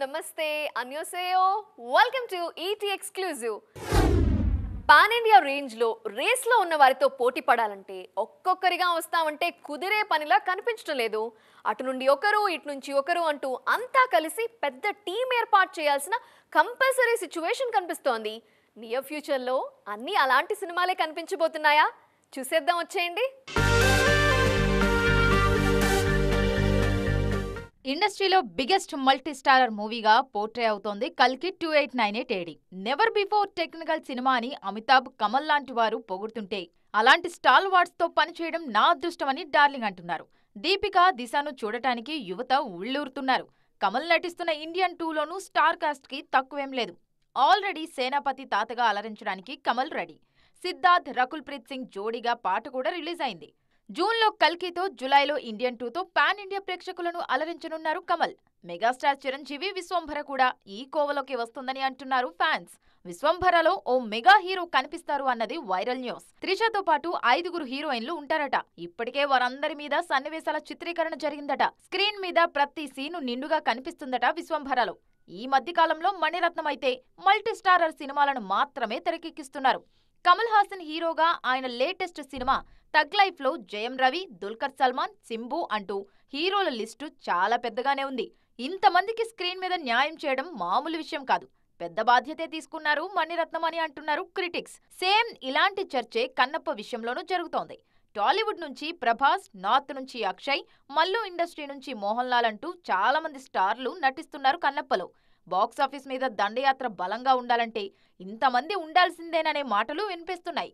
నమస్తే, అన్యోసేయో. Welcome to ET exclusive. Pan India range లో రేస్ లో ఉన్న వారితో పోటీ పడాలంటే ఒక్కొక్కరిగా వస్తామంటే కుదిరే పనిలా కనిపించడం లేదు. అటు నుండి ఒకరు, ఇటు నుంచి ఒకరు అంటూ అంతా కలిసి పెద్ద టీం ఏర్పాటు చేయాల్సిన కంపల్సరీ సిచ్యువేషన్ కనిపిస్తోంది. నియర్ ఫ్యూచర్ లో అన్ని అలాంటి సినిమాలే కనిపించబోతున్నాయా? చూసేద్దాం, వచ్చేయండి. ఇండస్ట్రీలో బిగ్గెస్ట్ మల్టీ స్టారర్ మూవీగా పోర్ట్రే అవుతోంది కల్కి 2898 AD. Never before technical cinema అని అమితాబ్, కమల్ లాంటి వారు పొగుడుతుంటే అలాంటి స్టాల్ వార్డ్స్ తో పనిచేయడం నా అదృష్టమని డార్లింగ్ అంటున్నారు. దీపిక, దిశాను చూడటానికి యువత ఉళ్ళూరుతున్నారు. కమల్ నటిస్తున్న ఇండియన్ 2లోనూ స్టార్ కాస్ట్ కి తక్కువేం లేదు. ఆల్రెడీ సేనాపతి తాతగా అలరించడానికి కమల్ రెడీ. సిద్ధార్థ్, రకుల్ ప్రీత్ సింగ్ జోడీగా పాట కూడా రిలీజ్ అయింది. జూన్లో కల్కితో, జులైలో ఇండియన్ 2తో పాన్ ఇండియా ప్రేక్షకులను అలరించనున్నారు కమల్. మెగాస్టార్ చిరంజీవి విశ్వంభర కూడా ఈ కోవలోకి వస్తుందని అంటున్నారు ఫ్యాన్స్. విశ్వంభరలో ఓ మెగా హీరో కనిపిస్తారు అన్నది వైరల్ న్యూస్. త్రిషతో పాటు 5 హీరోయిన్లు ఉంటారట. ఇప్పటికే వారందరి మీద సన్నివేశాల చిత్రీకరణ జరిగిందట. స్క్రీన్ మీద ప్రతి సీను నిండుగా కనిపిస్తుందట విశ్వంభరలో. ఈ మధ్యకాలంలో మణిరత్నం అయితే మల్టీ స్టారర్ సినిమాలను మాత్రమే తెరకెక్కిస్తున్నారు. కమల్ హాసన్ హీరోగా ఆయన లేటెస్ట్ సినిమా తగ్ లైఫ్ లో జయం రవి, దుల్కర్ సల్మాన్, సింబు అంటూ హీరోల లిస్టు చాలా పెద్దగానే ఉంది. ఇంతమందికి స్క్రీన్ మీద న్యాయం చేయడం మామూలు విషయం కాదు. పెద్ద బాధ్యతే తీసుకున్నారు మణిరత్నం అని అంటున్నారు క్రిటిక్స్. సేమ్ ఇలాంటి చర్చే కన్నప్ప విషయంలోనూ జరుగుతోంది. టాలీవుడ్ నుంచి ప్రభాస్, నార్త్ నుంచి అక్షయ్, మల్లు ఇండస్ట్రీ నుంచి మోహన్ లాల్ అంటూ చాలా మంది స్టార్లు నటిస్తున్నారు కన్నప్పలో. బాక్సాఫీస్ మీద దండయాత్ర బలంగా ఉండాలంటే ఇంతమంది ఉండాల్సిందేననే మాటలు వినిపిస్తున్నాయి.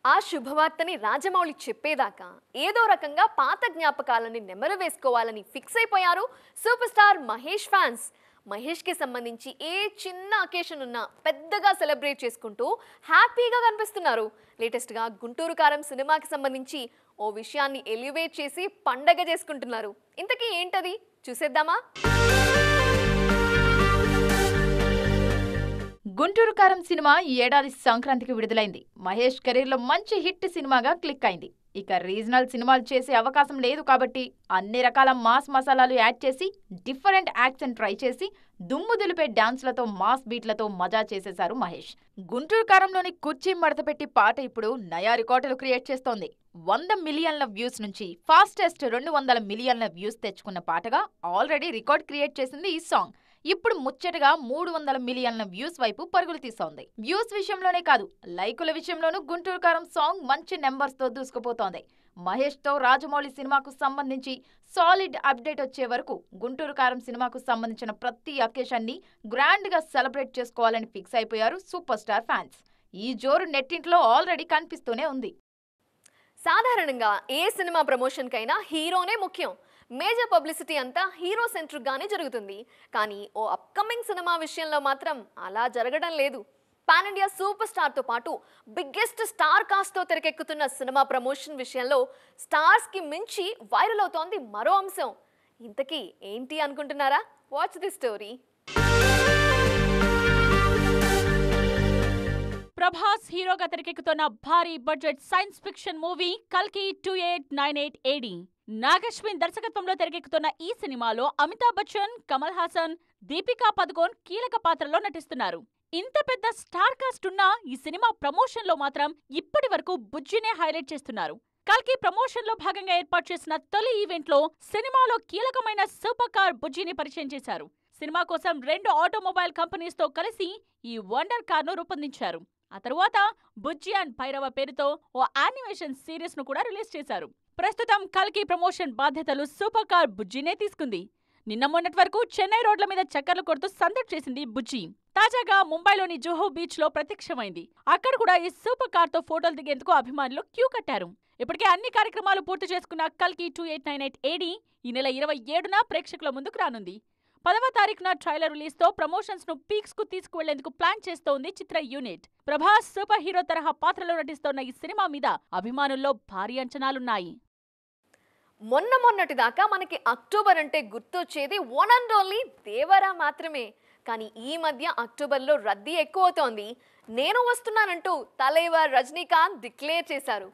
ఆ శుభవార్తని రాజమౌళి చెప్పేదాకా ఏదో రకంగా పాత జ్ఞాపకాలని నెమరు వేసుకోవాలని ఫిక్స్ అయిపోయారు సూపర్ స్టార్ మహేష్ ఫ్యాన్స్. మహేష్కి సంబంధించి ఏ చిన్న అకేషన్ ఉన్నా పెద్దగా సెలబ్రేట్ చేసుకుంటూ హ్యాపీగా కనిపిస్తున్నారు. లేటెస్ట్గా గుంటూరు కారం సినిమాకి సంబంధించి ఓ విషయాన్ని ఎలివేట్ చేసి పండగ చేసుకుంటున్నారు. ఇంతకీ ఏంటది? చూసేద్దామా? గుంటూరు కారం సినిమా ఈ ఏడాది సంక్రాంతికి విడుదలైంది. మహేష్ కెరీర్లో మంచి హిట్ సినిమాగా క్లిక్ అయింది. ఇక రీజనల్ సినిమాలు చేసే అవకాశం లేదు కాబట్టి అన్ని రకాల మాస్ మసాలాలు యాడ్ చేసి డిఫరెంట్ యాక్షన్ ట్రై చేసి దుమ్ము దులిపే డాన్స్లతో మాస్ బీట్లతో మజా చేసేశారు మహేష్. గుంటూరు కారంలోని కుర్చీ మడతపెట్టి పాట ఇప్పుడు నయా రికార్డులు క్రియేట్ చేస్తోంది. 100 మిలియన్ల వ్యూస్ నుంచి ఫాస్టెస్ట్ 200 మిలియన్ల వ్యూస్ తెచ్చుకున్న పాటగా ఆల్రెడీ రికార్డ్ క్రియేట్ చేసింది ఈ సాంగ్. ఇప్పుడు ముచ్చటగా 300 మిలియన్ల వ్యూస్ వైపు పరుగులు తీస్తోంది. వ్యూస్ విషయంలోనే కాదు, లైకుల విషయంలోనూ గుంటూరు కారం సాంగ్ మంచి నెంబర్స్ తో దూసుకుపోతోంది. మహేష్ తో రాజమౌళి సినిమాకు సంబంధించి సాలిడ్ అప్డేట్ వచ్చే వరకు గుంటూరు కారం సినిమాకు సంబంధించిన ప్రతి అకేషన్ ని గ్రాండ్ గా సెలబ్రేట్ చేసుకోవాలని ఫిక్స్ అయిపోయారు సూపర్ స్టార్ ఫ్యాన్స్. ఈ జోరు నెట్టింట్లో ఆల్రెడీ కనిపిస్తూనే ఉంది. సాధారణంగా ఏ సినిమా ప్రమోషన్ కైనా హీరోనే ముఖ్యం. మేజర్ పబ్లిసిటీ అంతా హీరో సెంట్రిక్ గానే జరుగుతుంది. కానీ ఓ అప్కమింగ్ సినిమా విషయంలో మాత్రం అలా జరగడం లేదు. పాన్ ఇండియా సూపర్ స్టార్ తో పాటు బిగ్గెస్ట్ స్టార్ కాస్ట్ తో తెరకెక్కుతున్న సినిమా ప్రమోషన్ విషయంలో స్టార్స్ కి మించి వైరల్ అవుతోంది మరో అంశం. ఇంతకీ ఏంటి అనుకుంటున్నారా? Watch the story. ప్రభాస్ హీరోగా తెరకెక్కుతున్న భారీ బడ్జెట్ సైన్స్ ఫిక్షన్ మూవీ కల్కి 2898 AD. నాగశ్విన్ దర్శకత్వంలో తెరకెక్కుతున్న ఈ సినిమాలో అమితాబ్ బచ్చన్, కమల్ హాసన్, దీపికా పదుకోన్ కీలక పాత్రలో నటిస్తున్నారు. ఇంత పెద్ద స్టార్ కాస్ట్ ఉన్న ఈ సినిమా ప్రమోషన్ లో మాత్రం ఇప్పటి వరకు బుజ్జినే హైలైట్ చేస్తున్నారు. కల్కి ప్రమోషన్ లో భాగంగా ఏర్పాటు చేసిన తొలి ఈవెంట్ లో సినిమాలో కీలకమైన సూపర్ కార్ బుజ్జిని పరిచయం చేశారు. సినిమా కోసం 2 ఆటోమొబైల్ కంపెనీస్ తో కలిసి ఈ వండర్ కార్ ను రూపొందించారు. ఆ తరువాత బుజ్జి అండ్ భైరవ పేరుతో ఓ యానిమేషన్ సిరీస్ ను కూడా రిలీజ్ చేశారు. ప్రస్తుతం కల్కి ప్రమోషన్ బాధ్యతలు సూపర్ కార్ బుజ్జినే తీసుకుంది. నిన్న మొన్నటి వరకు చెన్నై రోడ్ల మీద చక్కర్లు కొడుతూ సందడి చేసింది బుజ్జి. తాజాగా ముంబైలోని జుహూ బీచ్ లో ప్రత్యక్షమైంది. అక్కడ కూడా ఈ సూపర్ కార్ తో ఫోటోలు దిగేందుకు అభిమానులు క్యూ కట్టారు. ఇప్పటికే అన్ని కార్యక్రమాలు పూర్తి చేసుకున్న కల్కి 2898 AD ఈ నెల 27న ప్రేక్షకుల ముందుకు రానుంది. 10వ తారీఖున ట్రైలర్ రిలీజ్ తో ప్రమోషన్స్ ను పీక్స్ కు తీసుకువెళ్లేందుకు ప్లాన్ చేస్తోంది చిత్ర యూనిట్. ప్రభాస్ సూపర్ హీరో తరహా పాత్రలో నటిస్తోన్న ఈ సినిమా మీద అభిమానుల్లో భారీ అంచనాలున్నాయి. మొన్నటి దాకా మనకి అక్టోబర్ అంటే గుర్తొచ్చేది వన్ అండ్ ఓన్లీ దేవరా మాత్రమే. కానీ ఈ మధ్య అక్టోబర్లో రద్దీ ఎక్కువ అవుతోంది. నేను వస్తున్నానంటూ తలైవర్ రజనీకాంత్ డిక్లేర్ చేశారు.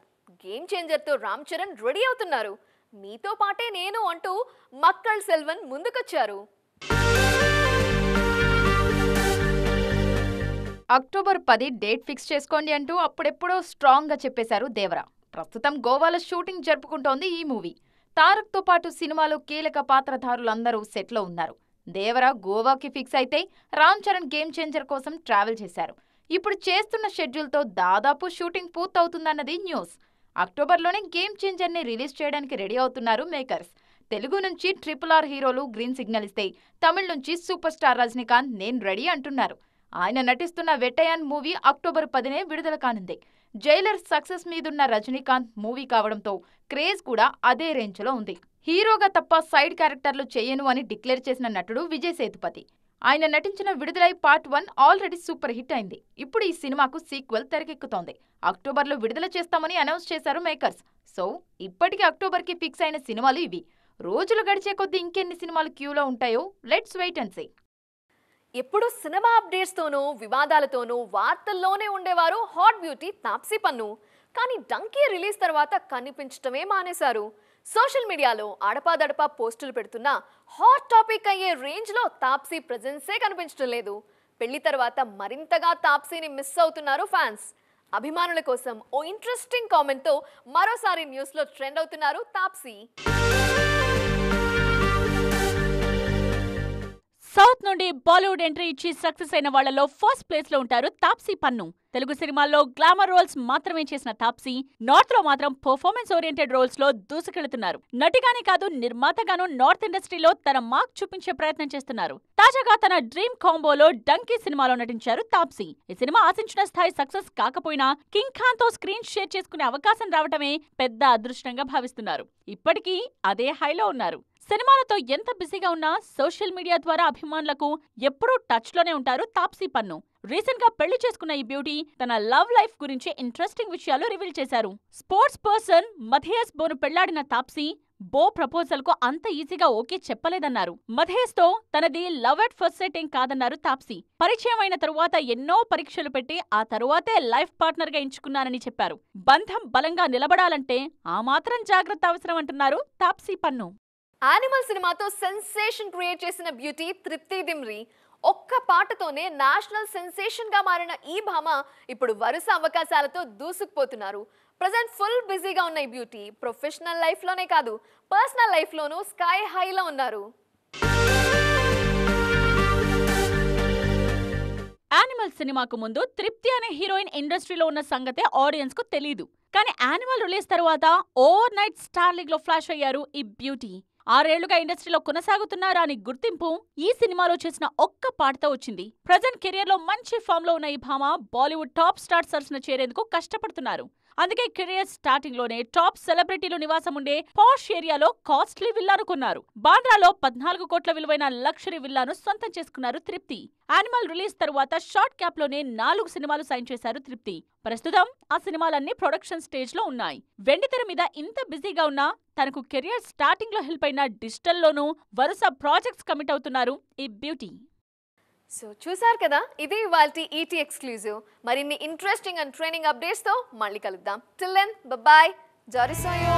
గేమ్ చేంజర్తో రామ్ చరణ్ రెడీ అవుతున్నారు. మీతో పాటే నేను అంటూ మక్కల్ సెల్వన్ ముందుకొచ్చారు. అక్టోబర్ 10 డేట్ ఫిక్స్ చేసుకోండి అంటూ అప్పుడెప్పుడో స్ట్రాంగ్గా చెప్పేశారు దేవరా. ప్రస్తుతం గోవాలో షూటింగ్ జరుపుకుంటోంది ఈ మూవీ. తారక్తో పాటు సినిమాలో కీలక పాత్రధారులందరూ సెట్లో ఉన్నారు. దేవరా గోవాకి ఫిక్స్ అయితే రామ్ చరణ్ గేమ్ చేంజర్ కోసం ట్రావెల్ చేశారు. ఇప్పుడు చేస్తున్న షెడ్యూల్తో దాదాపు షూటింగ్ పూర్తవుతుందన్నది న్యూస్. అక్టోబర్లోనే గేమ్ చేంజర్ని రిలీజ్ చేయడానికి రెడీ అవుతున్నారు మేకర్స్. తెలుగు నుంచి RRR హీరోలు గ్రీన్ సిగ్నల్ ఇస్తే తమిళ నుంచి సూపర్ స్టార్ రజనీకాంత్ నేను రెడీ అంటున్నారు. ఆయన నటిస్తున్న వెట్టయాన్ మూవీ అక్టోబర్ 10నే విడుదల కానుంది. జైలర్ సక్సెస్ మీదున్న రజనీకాంత్ మూవీ కావడంతో క్రేజ్ కూడా అదే రేంజ్లో ఉంది. హీరోగా తప్ప సైడ్ క్యారెక్టర్లు చేయను అని డిక్లేర్ చేసిన నటుడు విజయ్ సేతుపతి. ఆయన నటించిన విడుదలై పార్ట్ 1 ఆల్రెడీ సూపర్ హిట్ అయింది. ఇప్పుడు ఈ సినిమాకు సీక్వెల్ తెరకెక్కుతోంది. అక్టోబర్లో విడుదల చేస్తామని అనౌన్స్ చేశారు మేకర్స్. సో ఇప్పటికీ అక్టోబర్కి ఫిక్స్ అయిన సినిమాలు ఇవి. రోజులు గడిచే కొద్దీ ఇంకెన్ని సినిమాలు క్యూలో ఉంటాయో లెట్స్ వెయిట్ అండ్ సీ. ఎప్పుడు సినిమా అప్డేట్స్తోనూ వివాదాలతోనూ వార్తల్లోనే ఉండేవారు హాట్ బ్యూటీ తాప్సీ పన్ను. కానీ డంకీ రిలీజ్ తర్వాత కనిపించటమే మానేశారు. సోషల్ మీడియాలో అడపాదడపా పోస్టులు పెడుతున్నా హాట్ టాపిక్ అయ్యే రేంజ్లో తాప్సీ ప్రెజెన్సే కనిపించడం లేదు. పెళ్లి తర్వాత మరింతగా తాప్సీని మిస్ అవుతున్నారు ఫ్యాన్స్. అభిమానుల కోసం ఓ ఇంట్రెస్టింగ్ కామెంట్తో మరోసారి న్యూస్లో ట్రెండ్ అవుతున్నారు తాప్సీ. సౌత్ నుండి బాలీవుడ్ ఎంట్రీ ఇచ్చి సక్సెస్ అయిన వాళ్లలో ఫస్ట్ ప్లేస్ లో ఉంటారు తాప్సీ పన్ను. తెలుగు సినిమాల్లో గ్లామర్ రోల్స్ మాత్రమే చేసిన తాప్సీ నార్త్ లో మాత్రం పర్ఫార్మెన్స్ ఓరియంటెడ్ రోల్స్ లో దూసుకెళ్తున్నారు. నటిగానే కాదు నిర్మాతగాను నార్త్ ఇండస్ట్రీలో తన మార్క్ చూపించే ప్రయత్నం చేస్తున్నారు. తాజాగా తన డ్రీమ్ కాంబోలో డంకీ సినిమాలో నటించారు తాప్సీ. ఈ సినిమా ఆశించిన స్థాయి సక్సెస్ కాకపోయినా కింగ్ ఖాన్ తో స్క్రీన్ షేర్ చేసుకునే అవకాశం రావటమే పెద్ద అదృష్టంగా భావిస్తున్నారు. ఇప్పటికీ అదే హైలో ఉన్నారు. సినిమాలతో ఎంత బిజీగా ఉన్నా సోషల్ మీడియా ద్వారా అభిమానులకు ఎప్పుడూ టచ్ లోనే ఉంటారు తాప్సీ పన్ను. రీసెంట్ గా పెళ్లి చేసుకున్న ఈ బ్యూటీ తన లవ్ లైఫ్ గురించి ఇంట్రెస్టింగ్ విషయాలు రివీల్ చేశారు. స్పోర్ట్స్ పర్సన్ మథియస్ బోను పెళ్లాడిన తాప్సీ బో ప్రపోజల్ కు అంత ఈజీగా ఓకే చెప్పలేదన్నారు. మథియస్ తో తనది లవ్ ఎట్ ఫస్ట్ సైట్ ఏం కాదన్నారు తాప్సీ. పరిచయం అయిన తరువాత ఎన్నో పరీక్షలు పెట్టి ఆ తరువాతే లైఫ్ పార్ట్నర్ గా ఎంచుకున్నానని చెప్పారు. బంధం బలంగా నిలబడాలంటే ఆ మాత్రం జాగ్రత్త అవసరం అంటున్నారు తాప్సీ పన్ను. యానిమల్ సినిమాతో సెన్సేషన్ క్రియేట్ చేసిన బ్యూటీ తృప్తి దిమ్రి. ఒక్క పాటతోనే నేషనల్ సెన్సేషన్ గా మారిన ఈ భామ ఇప్పుడు వరుస అవకాశాలతో దూసుకుపోతున్నారు. ప్రజెంట్ ఫుల్ బిజీగా ఉన్న ఈ బ్యూటీ ప్రొఫెషనల్ లైఫ్ లోనే కాదు పర్సనల్ లైఫ్ లోనూ స్కై హైలో ఉన్నారు. యానిమల్ సినిమాకు ముందు తృప్తి అనే హీరోయిన్ ఇండస్ట్రీలో ఉన్న సంగతే ఆడియన్స్ కు తెలీదు. కానీ యానిమల్ రిలీజ్ తర్వాత ఓవర్ నైట్ స్టార్ లీగ్ లో ఫ్లాష్ అయ్యారు ఈ బ్యూటీ. 6 ఏళ్లుగా ఇండస్ట్రీలో కొనసాగుతున్నారా అని గుర్తింపు ఈ సినిమాలో చేసిన ఒక్క పాటతో వచ్చింది. ప్రజెంట్ కెరియర్ లో మంచి ఫామ్ లో ఉన్న ఈ భామ బాలీవుడ్ టాప్ స్టార్ సరసన చేరేందుకు కష్టపడుతున్నారు. అందుకే కెరియర్ స్టార్టింగ్ లోనే టాప్ సెలబ్రిటీలు నివాసం ఉండే పాష్ ఏరియాలో కాస్ట్లీ విల్లాను కొన్నారు. బాంద్రాలో 14 కోట్ల విలువైన లగ్జరీ విల్లాను సొంతం చేసుకున్నారు తృప్తి. యానిమల్ రిలీజ్ తరువాత షార్ట్ క్యాప్ లోనే 4 సినిమాలు సైన్ చేశారు తృప్తి. ప్రస్తుతం ఆ సినిమాలన్నీ ప్రొడక్షన్ స్టేజ్ లో ఉన్నాయి. వెండితెర మీద ఇంత బిజీగా ఉన్నా తనకు కెరియర్ స్టార్టింగ్ లో హెల్ప్ అయిన డిజిటల్ లోనూ వరుస ప్రాజెక్ట్స్ కమిట్ అవుతున్నారు ఈ బ్యూటీ. సో చూసారు కదా, ఇది ఇవాల్టి ఈటీ ఎక్స్క్లూజివ్. మరిన్ని ఇంట్రెస్టింగ్ అండ్ ట్రైనింగ్ అప్డేట్స్తో మళ్ళీ కలుద్దాం. Till then bye. జారీ సోయో.